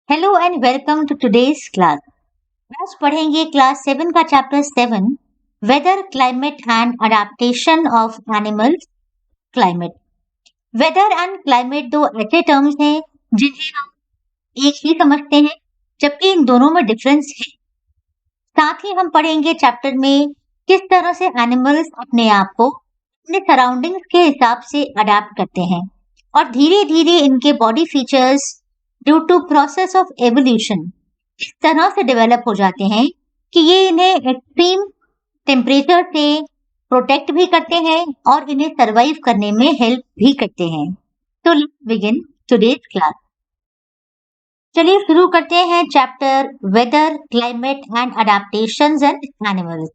Hello and welcome to today's class. आज पढ़ेंगे class 7 का chapter 7, weather climate and adaptation of animals climate. Weather and climate दो ऐसे terms हैं जिन्हें हम एक ही समझते हैं, जबकि इन दोनों में डिफरेंस है। साथ ही हम पढ़ेंगे चैप्टर में किस तरह से एनिमल्स अपने आप को अपने सराउंडिंग्स के हिसाब से अडेप्ट करते हैं और धीरे धीरे इनके body features due to process of evolution इस तरह से डेवलप हो जाते हैं कि ये इन्हें एक्सट्रीम टेम्परेचर से प्रोटेक्ट भी करते हैं और इन्हें सरवाइव करने में हेल्प भी करते हैं। तो लेट्स बिगिन टुडेज क्लास। चलिए शुरू करते हैं chapter weather climate and adaptations and animals.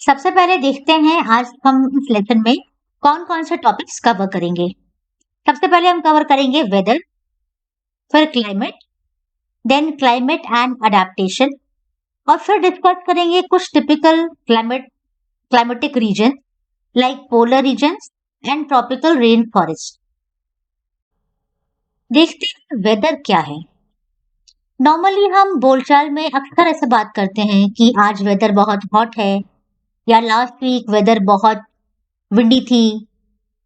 सबसे पहले देखते हैं आज हम इस लेसन में कौन कौन से टॉपिक्स कवर करेंगे। सबसे पहले हम कवर करेंगे वेदर, फिर climate, then climate and adaptation, और फिर डिस्कस करेंगे कुछ typical climatic region like polar regions and tropical rain forest. देखते हैं वेदर क्या है। नॉर्मली हम बोलचाल में अक्सर ऐसे बात करते हैं कि आज वेदर बहुत हॉट है, या लास्ट वीक वेदर बहुत विंडी थी,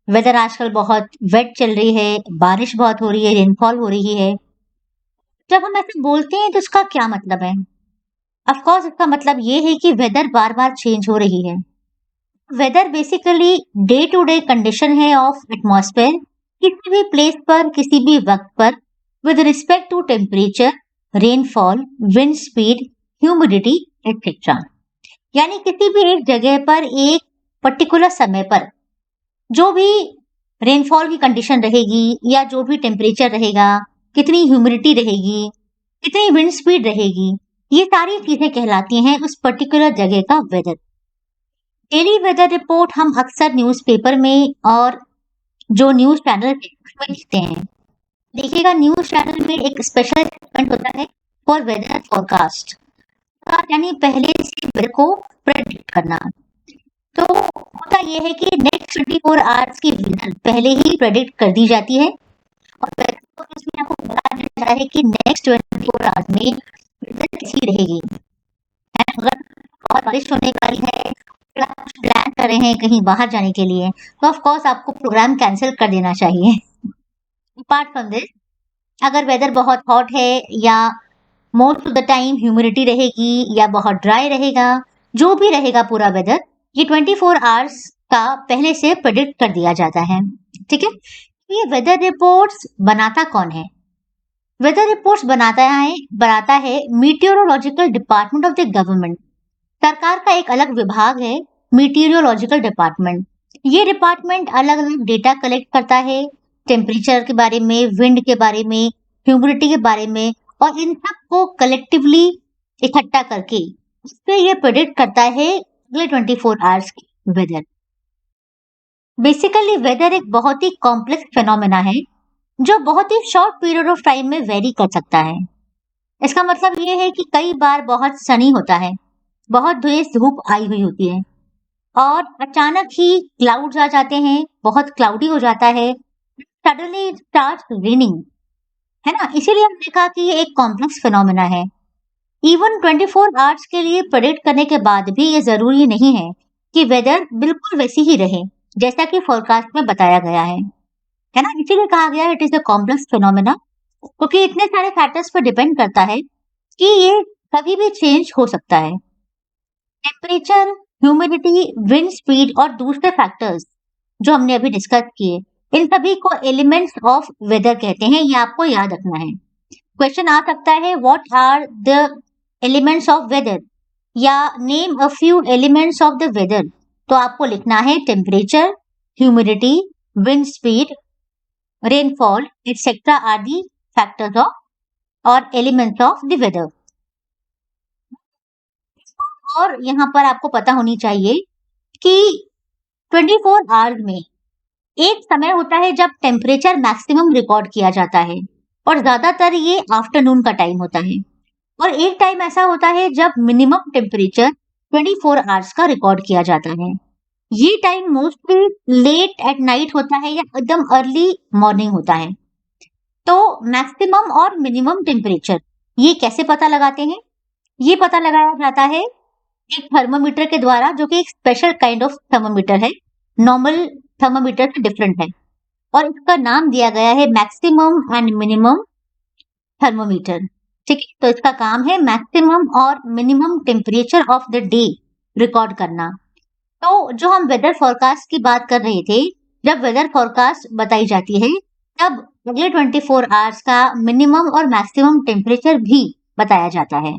वेदर आजकल बहुत वेट चल रही है, बारिश बहुत हो रही है, रेनफॉल हो रही है। जब हम ऐसे बोलते हैं तो इसका क्या मतलब है? ऑफ कोर्स इसका मतलब ये है कि वेदर बार बार चेंज हो रही है। Weather basically day to day condition है ऑफ एटमॉस्फेयर किसी भी प्लेस पर किसी भी वक्त पर with respect to temperature, rainfall, wind speed, humidity etcetera. यानी किसी भी एक जगह पर एक पर्टिकुलर समय पर जो भी रेनफॉल की कंडीशन रहेगी या जो भी टेम्परेचर रहेगा, कितनी ह्यूमिडिटी रहेगी, कितनी विंड स्पीड रहेगी, ये सारी चीजें कहलाती हैं उस पर्टिकुलर जगह का वेदर। डेली वेदर रिपोर्ट हम अक्सर न्यूज़पेपर में और जो न्यूज़ चैनल है उसमें लिखते हैं। देखिएगा न्यूज़ चैनल में एक स्पेशल सेगमेंट होता है फॉर वेदर फोरकास्ट, यानी पहले से वेदर को प्रेडिक्ट करना। तो होता यह है कि नेक्स्ट 24 आवर्स की वेदर पहले ही प्रेडिक्ट कर दी जाती है और वेदर फोरकास्ट में आपको बता दिया जाता है कि नेक्स्ट 24 आवर्स में वेदर कैसी रहेगी। अगर बहुत बारिश होने वाली है, अगर आप कुछ प्लान कर रहे हैं कहीं बाहर जाने के लिए, तो ऑफ कोर्स आपको प्रोग्राम कैंसिल कर देना चाहिए। अपार्ट फ्रॉम दिस, अगर वेदर बहुत हॉट है या most of the time humidity रहेगी या बहुत ड्राई रहेगा, जो भी रहेगा पूरा वेदर, ये 24 आवर्स का पहले से प्रेडिक्ट कर दिया जाता है। ठीक है, ये वेदर रिपोर्ट्स बनाता कौन है? वेदर रिपोर्ट्स बनाता है meteorological department of the government. सरकार का एक अलग विभाग है मीटियोरोलॉजिकल डिपार्टमेंट। ये डिपार्टमेंट अलग अलग डेटा कलेक्ट करता है, टेम्परेचर के बारे में, विंड के बारे में, ह्यूमिडिटी के बारे में, और इन सब को कलेक्टिवली इकट्ठा करके उससे ये प्रेडिक्ट करता है अगले 24 आवर्स की वेदर। बेसिकली वेदर एक बहुत ही कॉम्प्लेक्स फिनोमेना है जो बहुत ही शॉर्ट पीरियड ऑफ टाइम में वेरी कर सकता है। इसका मतलब ये है कि कई बार बहुत सनी होता है, बहुत तेज धूप आई हुई होती है और अचानक ही क्लाउड्स आ जाते हैं, बहुत क्लाउडी हो जाता है, सडनली इट स्टार्ट्स रेनिंग, है ना। इसीलिए हमने कहा कि ये एक कॉम्प्लेक्स फिनोमेना है। इवन 24 आवर्स के लिए प्रेडिक्ट करने के बाद भी ये जरूरी नहीं है कि वेदर बिल्कुल वैसी ही रहे जैसा कि फोरकास्ट में बताया गया है ना। इसीलिए कहा गया it is a complex phenomena, क्योंकि इतने सारे फैक्टर्स पर डिपेंड करता है कि ये कभी भी चेंज हो सकता है। टेम्परेचर, ह्यूमिडिटी, विंड स्पीड और दूसरे फैक्टर्स जो हमने अभी डिस्कस किए, इन सभी को एलिमेंट्स ऑफ वेदर कहते हैं, ये आपको याद रखना है। क्वेश्चन आ सकता है what are the elements of weather, या name a few elements of the weather. तो आपको लिखना है temperature, humidity, wind speed, rainfall etcetera are the factors of और एलिमेंट्स ऑफ द वेदर। और यहाँ पर आपको पता होनी चाहिए कि 24 आवर्स में एक समय होता है जब टेम्परेचर मैक्सिमम रिकॉर्ड किया जाता है और ज्यादातर ये आफ्टरनून का टाइम होता है, और एक टाइम ऐसा होता है जब मिनिमम टेम्परेचर 24 आवर्स का रिकॉर्ड किया जाता है। ये time mostly late at night होता है या एकदम अर्ली मॉर्निंग होता है। तो मैक्सिमम और मिनिमम टेम्परेचर ये कैसे पता लगाते हैं? ये पता लगाया जाता है एक थर्मोमीटर के द्वारा, जो कि एक स्पेशल काइंड ऑफ थर्मोमीटर है, नॉर्मल थर्मोमीटर से डिफरेंट है, और इसका नाम दिया गया है मैक्सिमम एंड मिनिमम थर्मोमीटर। ठीक है, तो इसका काम है मैक्सिमम और minimum temperature of the day record करना। तो जो हम वेदर फोरकास्ट की बात कर रहे थे, जब वेदर फोरकास्ट बताई जाती है तब अगले 24 आवर्स का मिनिमम और मैक्सिमम टेम्परेचर भी बताया जाता है।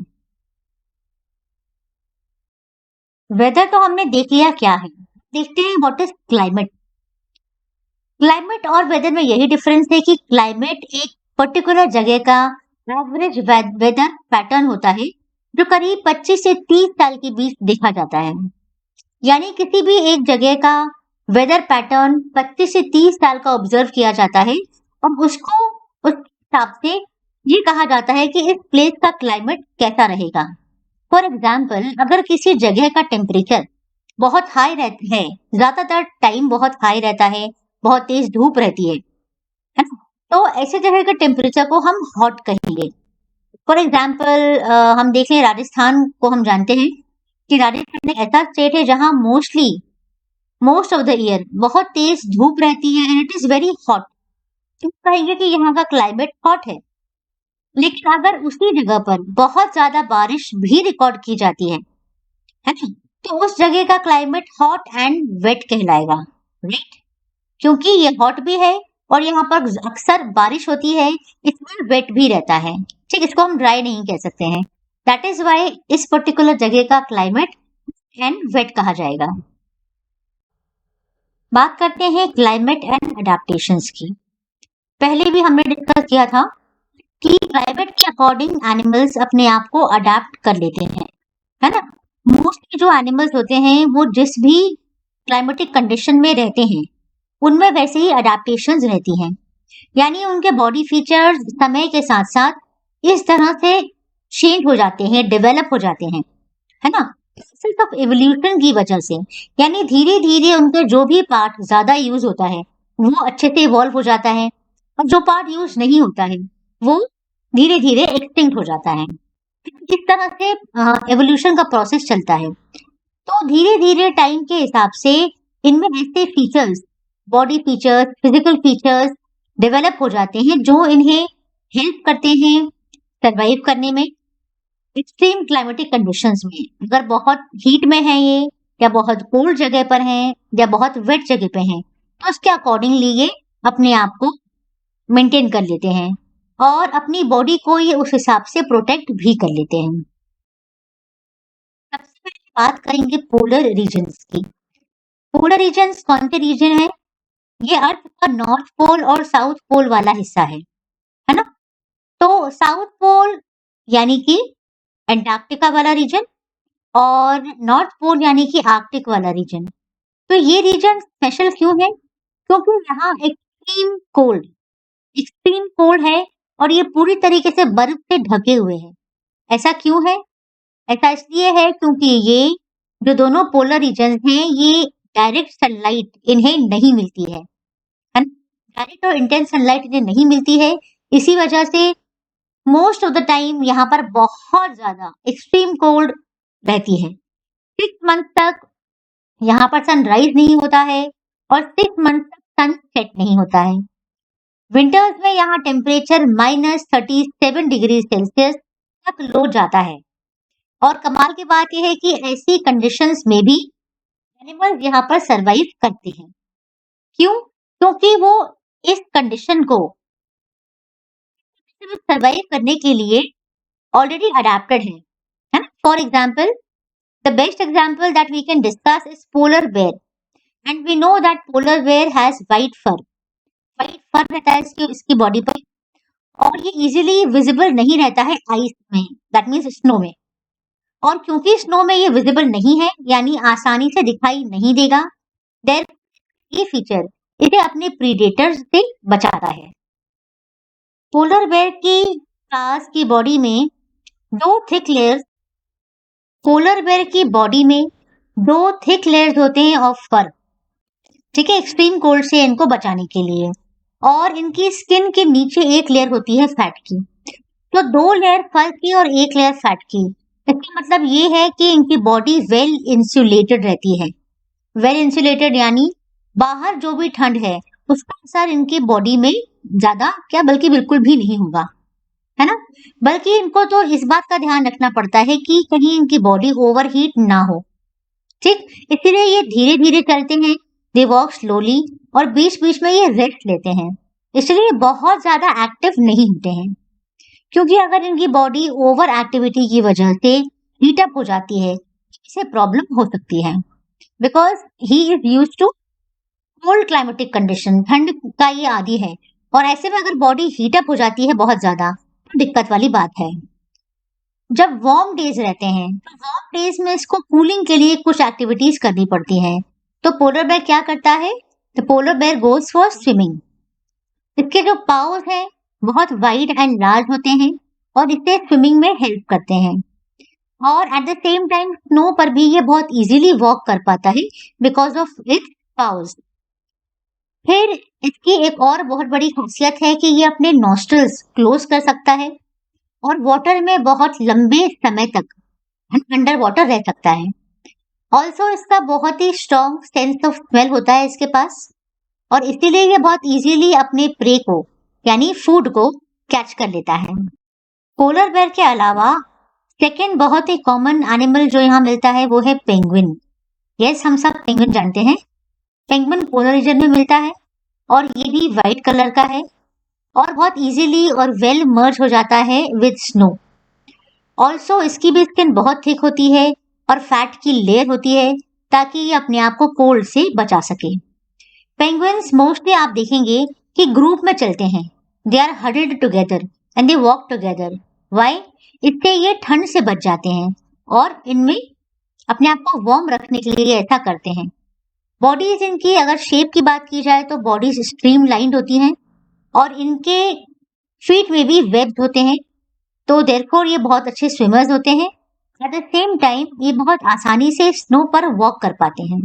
वेदर तो हमने देख लिया क्या है, देखते हैं व्हाट इज क्लाइमेट। क्लाइमेट और वेदर में यही डिफरेंस है कि क्लाइमेट एक पर्टिकुलर जगह का एवरेज वेदर पैटर्न होता है, जो करीब 25 से 30 साल के बीच देखा जाता है। यानी किसी भी एक जगह का वेदर पैटर्न 25 से 30 साल का ऑब्जर्व किया जाता है, और उसको उस हिसाब से ये कहा जाता है कि इस प्लेस का क्लाइमेट कैसा रहेगा। फॉर एग्जाम्पल, अगर किसी जगह का टेम्परेचर बहुत हाई रहता है, ज्यादातर टाइम बहुत हाई रहता है, बहुत तेज धूप रहती है ना, तो ऐसे जगह के टेम्परेचर को हम हॉट कहेंगे। फॉर एग्जाम्पल, हम देख लें राजस्थान को, हम जानते हैं कि राजस्थान एक ऐसा स्टेट है जहां मोस्ट ऑफ द ईयर बहुत तेज धूप रहती है and it is very hot. तो कहेंगे कि यहाँ का क्लाइमेट हॉट है। लेकिन अगर उसी जगह पर बहुत ज्यादा बारिश भी रिकॉर्ड की जाती है ना, तो उस जगह का क्लाइमेट हॉट एंड वेट कहलाएगा, राइट? क्योंकि ये हॉट भी है और यहाँ पर अक्सर बारिश होती है, इसमें वेट भी रहता है। ठीक, इसको हम ड्राई नहीं कह सकते हैं। दैट इज वाई इस पर्टिकुलर जगह का क्लाइमेट एंड वेट कहा जाएगा। बात करते हैं क्लाइमेट एंड अडेप्टेशंस की। पहले भी हमने डिस्कस किया था कि क्लाइमेट के अकॉर्डिंग एनिमल्स अपने आप को अडेप्ट कर लेते हैं, है ना। मोस्टली जो एनिमल्स होते हैं वो जिस भी क्लाइमेटिक कंडीशन में रहते हैं उनमें वैसे ही अडेप्टेशंस रहती हैं। यानी उनके बॉडी फीचर्स समय के साथ साथ इस तरह से चेंज हो जाते हैं, डेवलप हो जाते हैं, है ना, प्रोसेस ऑफ एवोल्यूशन की वजह से। यानी धीरे धीरे उनके जो भी पार्ट ज्यादा यूज होता है वो अच्छे से इवॉल्व हो जाता है, और जो पार्ट यूज नहीं होता है वो धीरे धीरे एक्सटिंक्ट हो जाता है। इस तरह से एवोल्यूशन का प्रोसेस चलता है। तो धीरे धीरे टाइम के हिसाब से इनमें ऐसे features, body features, physical features develop हो जाते हैं जो इन्हें हेल्प करते हैं सरवाइव करने में एक्सट्रीम क्लाइमेटिक कंडीशंस में। अगर बहुत हीट में है ये, या बहुत कोल्ड जगह पर है, या बहुत वेट जगह पे है, तो उसके अकॉर्डिंगली ये अपने आप को मेंटेन कर लेते हैं और अपनी बॉडी को ये उस हिसाब से प्रोटेक्ट भी कर लेते हैं। सबसे पहले बात करेंगे पोलर रीजन्स की। पोलर रीजन्स कौन से रीजन है? ये अर्थ का नॉर्थ पोल और साउथ पोल वाला हिस्सा है ना। तो साउथ पोल यानी कि एंटार्क्टिका वाला रीजन, और नॉर्थ पोल यानी कि आर्कटिक वाला रीजन। तो ये रीजन स्पेशल क्यों है? क्योंकि यहाँ एक्सट्रीम कोल्ड है और ये पूरी तरीके से बर्फ से ढके हुए हैं। ऐसा क्यों है? ऐसा इसलिए है क्योंकि ये जो दोनों पोलर रीजन हैं ये डायरेक्ट सनलाइट इन्हें नहीं मिलती है ना। डायरेक्ट और इंटेंस सनलाइट इन्हें नहीं मिलती है, इसी वजह से मोस्ट ऑफ द टाइम यहाँ पर बहुत ज्यादा एक्सट्रीम कोल्ड रहती है। 6 मंथ तक यहाँ पर सनराइज नहीं होता है और 6 मंथ तक सन सेट नहीं होता है। विंटर्स में यहाँ टेम्परेचर -37 डिग्री सेल्सियस तक लो जाता है। और कमाल की बात यह है कि ऐसी कंडीशंस में भी एनिमल्स यहाँ पर सरवाइव करते हैं। क्यों? क्योंकि वो इस कंडीशन को सरवाइव करने के लिए ऑलरेडी अडेप्टेड है ना। For example, the best example that we can discuss is polar bear, and we know that polar bear has white fur रहता है इसकी बॉडी पर, और ये इजीली विजिबल नहीं रहता है आइस में, दैट मीन्स स्नो में। और क्योंकि स्नो में ये विजिबल नहीं है, यानी आसानी से दिखाई नहीं देगा, देयर ये फीचर इसे अपने प्रीडेटर्स से बचाता है। पोलर बेयर की पास की बॉडी में दो थिक लेयर्स पोलर बेयर की बॉडी में दो थिक लेयर्स होते हैं ऑफ फर, ठीक है, एक्सट्रीम कोल्ड से इनको बचाने के लिए। और इनकी स्किन के नीचे एक लेयर होती है फैट की। तो 2 लेयर फर की और 1 लेयर फैट की। इसका मतलब ये है कि इनकी बॉडी वेल इंसुलेटेड रहती है। वेल इंसुलेटेड यानी बाहर जो भी ठंड है उसका असर इनकी बॉडी में ज्यादा क्या बल्कि बिल्कुल भी नहीं होगा, है ना। बल्कि इनको तो इस बात का ध्यान रखना पड़ता है कि कहीं इनकी बॉडी ओवरहीट ना हो, ठीक। इसीलिए ये धीरे धीरे चलते हैं, दे वॉक स्लोली, और बीच बीच में ये रेस्ट लेते हैं। इसलिए बहुत ज्यादा एक्टिव नहीं होते हैं, क्योंकि अगर इनकी बॉडी ओवर एक्टिविटी की वजह से हीट अप हो जाती है, इससे प्रॉब्लम हो सकती है। Because he is used to cold climatic condition, ठंड का ये आदी है, और ऐसे में अगर बॉडी हीट अप हो जाती है बहुत ज्यादा तो दिक्कत वाली बात है। जब वार्म डेज रहते हैं तो वार्म डेज में इसको कूलिंग के लिए कुछ एक्टिविटीज करनी पड़ती हैं। तो पोलर बेयर क्या करता है? The polar bear goes for swimming. इसके जो पाउज हैं बहुत वाइड एंड लार्ज होते हैं और इससे स्विमिंग में हेल्प करते हैं, और at the same time snow पर भी ये बहुत इजीली वॉक कर पाता है बिकॉज ऑफ इट्स पाउज। फिर इसकी एक और बहुत बड़ी खासियत है कि ये अपने नॉस्ट्रल्स क्लोज कर सकता है और वाटर में बहुत लंबे समय तक अंडर वाटर रह सकता है। ऑल्सो इसका बहुत ही स्ट्रॉन्ग सेंस ऑफ स्मेल होता है इसके पास, और इसीलिए ये बहुत इजीली अपने प्रे को यानी फूड को कैच कर लेता है। पोलर बेयर के अलावा सेकेंड बहुत ही कॉमन एनिमल जो यहाँ मिलता है वो है पेंगुइन। यस, हम सब पेंगुइन जानते हैं। पेंगुइन पोलर रीजन में मिलता है और ये भी वाइट कलर का है और बहुत इजीली और वेल मर्ज हो जाता है विद स्नो। ऑल्सो इसकी भी स्किन बहुत थिक होती है और फैट की लेयर होती है ताकि ये अपने आप को कोल्ड से बचा सके। पेंगुइन्स मोस्टली आप देखेंगे कि ग्रुप में चलते हैं, they are huddled together and they walk together. Why? इससे ये ठंड से बच जाते हैं और इनमें अपने आप को वार्म रखने के लिए ऐसा करते हैं। बॉडीज इनकी अगर शेप की बात की जाए तो बॉडीज स्ट्रीम लाइंड होती हैं और इनके फीट में भी वेब्ड होते हैं, तो देयरफॉर ये बहुत अच्छे स्विमर्स होते हैं। एट द सेम टाइम ये बहुत आसानी से स्नो पर वॉक कर पाते हैं।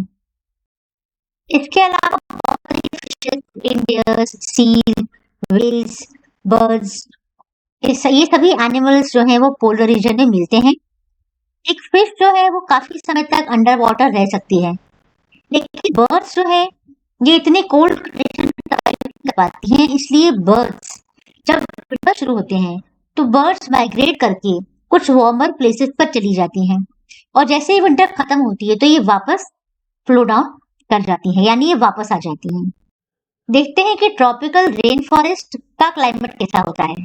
इसके अलावा बहुत सारी fishes, reindeers, seal, whales, birds, ये सभी एनिमल्स जो हैं वो पोलर रीजन में मिलते हैं। एक फिश जो है वो काफी समय तक अंडर वाटर रह सकती है, लेकिन बर्ड्स जो है ये इतने कोल्ड कंडीशन में सर्वाइव नहीं कर पाती हैं। इसलिए बर्ड्स जब विंटर शुरू होते हैं तो बर्ड्स माइग्रेट करके कुछ वार्मर प्लेसेस पर चली जाती हैं, और जैसे ही विंटर खत्म होती है तो ये वापस फ्लो डाउन कर जाती हैं, यानी ये वापस आ जाती हैं। देखते हैं कि ट्रॉपिकल रेन फॉरेस्ट का क्लाइमेट कैसा होता है।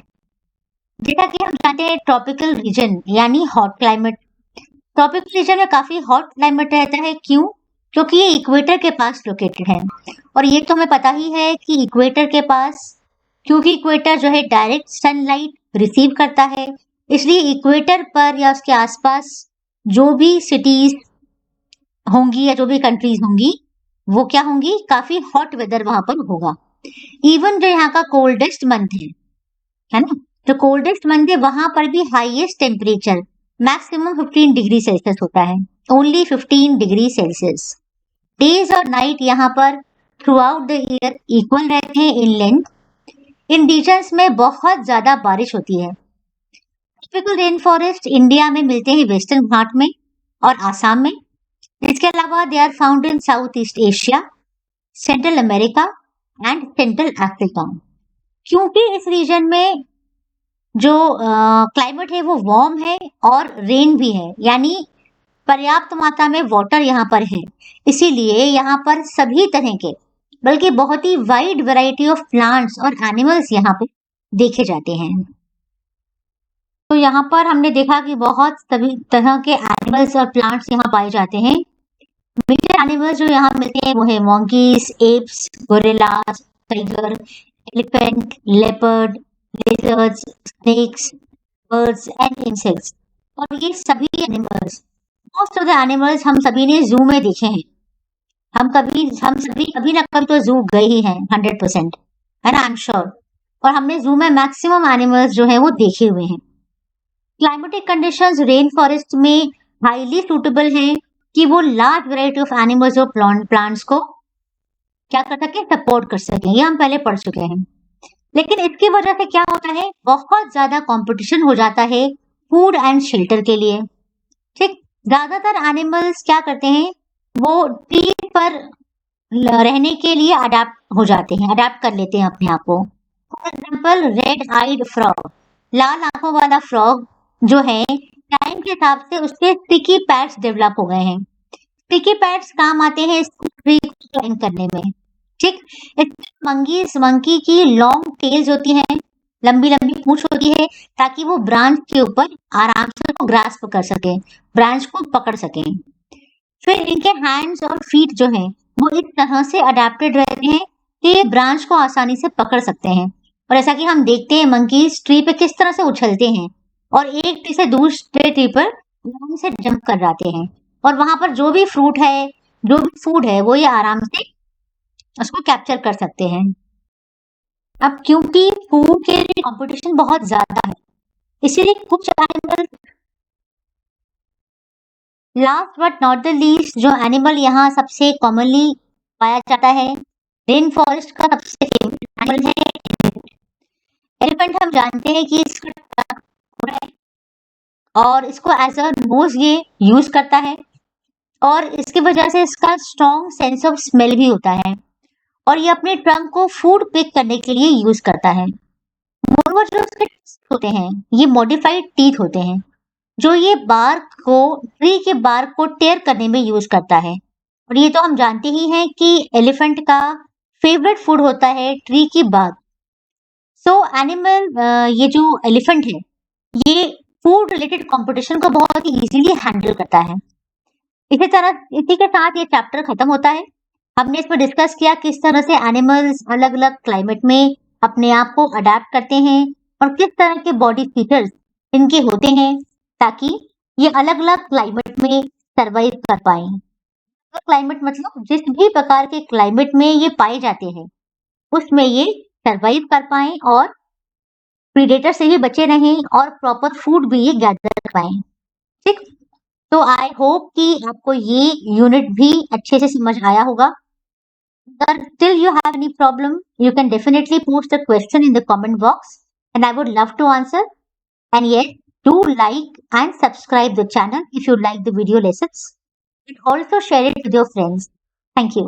जैसा कि हम जानते हैं ट्रॉपिकल रीजन यानी हॉट क्लाइमेट। ट्रॉपिकल रीजन में काफी हॉट क्लाइमेट रहता है, क्यों? क्योंकि ये इक्वेटर के पास लोकेटेड है, और ये तो हमें पता ही है कि इक्वेटर के पास, क्योंकि इक्वेटर जो है डायरेक्ट सनलाइट रिसीव करता है, इसलिए इक्वेटर पर या उसके आसपास जो भी सिटीज होंगी या जो भी कंट्रीज होंगी वो क्या होंगी, काफी हॉट वेदर वहां पर होगा। इवन जो यहाँ का कोल्डेस्ट मंथ है ना, जो कोल्डेस्ट मंथ है वहां पर भी highest temperature maximum 15 degree Celsius होता है, ओनली 15 डिग्री सेल्सियस। डेज और नाइट यहाँ पर through out the year equal रहते हैं इन लेंथ। इन रीजन्स में बहुत ज्यादा बारिश होती है। ट्रॉपिकल रेन फॉरेस्ट इंडिया में मिलते हैं वेस्टर्न घाट में और आसाम में। इसके अलावा they are found in South East Asia, Central America and Central Africa. क्योंकि इस रीजन में जो क्लाइमेट है वो वार्म है और रेन भी है, यानी पर्याप्त मात्रा में वाटर यहाँ पर है, इसीलिए यहाँ पर सभी तरह के बल्कि बहुत ही वाइड वैरायटी ऑफ प्लांट्स और एनिमल्स यहाँ पे देखे जाते हैं। तो यहाँ पर हमने देखा कि बहुत सभी तरह के एनिमल्स और प्लांट्स यहाँ पाए जाते हैं। मेजर एनिमल्स जो यहाँ मिलते हैं वो है monkeys, apes, gorillas, tiger, elephant, leopard, lizards, snakes, birds and insects. और ये सभी animals, most of the animals हम सभी ने जू में देखे हैं। हम सभी कभी ना कभी तो जू गए ही हैं 100%, है ना, आई एम श्योर। और हमने जू में मैक्सिमम एनिमल्स जो है वो देखे हुए हैं। क्लाइमेटिक कंडीशंस रेन फॉरेस्ट में हाईली सूटेबल हैं कि वो लार्ज वैरायटी ऑफ एनिमल्स और प्लांट्स को क्या कर सके, सपोर्ट कर सके। ये हम पहले पढ़ चुके हैं। लेकिन इसकी वजह से क्या होता है, बहुत ज्यादा कंपटीशन हो जाता है फूड एंड शेल्टर के लिए। ठीक, ज्यादातर एनिमल्स क्या करते हैं, वो ट्री पर रहने के लिए अडेप्ट हो जाते हैं, अडेप्ट कर लेते हैं अपने आप को। For example red eyed frog, लाल आंखों वाला फ्रॉग जो है, टाइम के हिसाब से उसके स्टिकी पैड्स डेवलप हो गए हैं। स्टिकी पैड्स काम आते हैं इसको ट्री को क्लाइंब करने में। ठीक, मंकी की लॉन्ग टेल्स होती हैं, लंबी लंबी पूंछ होती है, ताकि वो ब्रांच के ऊपर आराम से ग्रास्प कर सके, ब्रांच को पकड़ सके। फिर इनके हैंड्स और फीट जो हैं, वो इस तरह से अडेप्टेड रहते हैं कि ये ब्रांच को आसानी से पकड़ सकते हैं। और ऐसा कि हम देखते हैं मंकीज ट्री पे किस तरह से उछलते हैं और एक ट्री से दूसरे ट्री पर आराम से जंप कर जाते हैं, और वहां पर जो भी फ्रूट है, जो भी फूड है, वो ये आराम से उसको कैप्चर कर सकते हैं। अब क्योंकि फूड के लिए कंपटीशन बहुत ज्यादा है, इसीलिए कुछ animal, last but not the least, जो एनिमल यहाँ सबसे कॉमनली पाया जाता है, रेन फॉरेस्ट का सबसे फेमस एनिमल है एलिफेंट। एलिफेंट हम जानते हैं कि इसका घोड़ा है और इसको एज अ नोज ये यूज करता है, और इसकी वजह से इसका स्ट्रॉन्ग सेंस ऑफ स्मेल भी होता है, और ये अपने ट्रंक को फूड पिक करने के लिए यूज करता है। मोरओवर जो इसके teeth होते हैं, ये मॉडिफाइड टीथ होते हैं, जो ये बार्क को, ट्री के बार्क को टेयर करने में यूज करता है। और ये तो हम जानते ही हैं कि एलिफेंट का फेवरेट फूड होता है ट्री की बार्क। सो एनिमल, ये जो एलिफेंट है, ये फूड रिलेटेड कंपटीशन को बहुत ही इजीली हैंडल करता है। इसी के साथ ये चैप्टर खत्म होता है। हमने इसमें डिस्कस किया किस तरह से एनिमल्स अलग अलग क्लाइमेट में अपने आप को अडेप्ट करते हैं, और किस तरह के बॉडी फीचर्स इनके होते हैं, ताकि ये अलग अलग क्लाइमेट में सरवाइव कर पाए। क्लाइमेट मतलब जिस भी प्रकार के क्लाइमेट में ये पाए जाते हैं, उसमें ये सरवाइव कर पाए और प्रीडेटर से भी बचे रहें, और प्रॉपर फूड भी ये गैदर कर पाए। ठीक, तो आई होप कि आपको ये यूनिट भी अच्छे से समझ आया होगा। Till you have any problem, you can definitely post a question in the comment box, and I would love to answer. And yes, do like and subscribe the channel if you like the video lessons, and also share it with your friends. Thank you.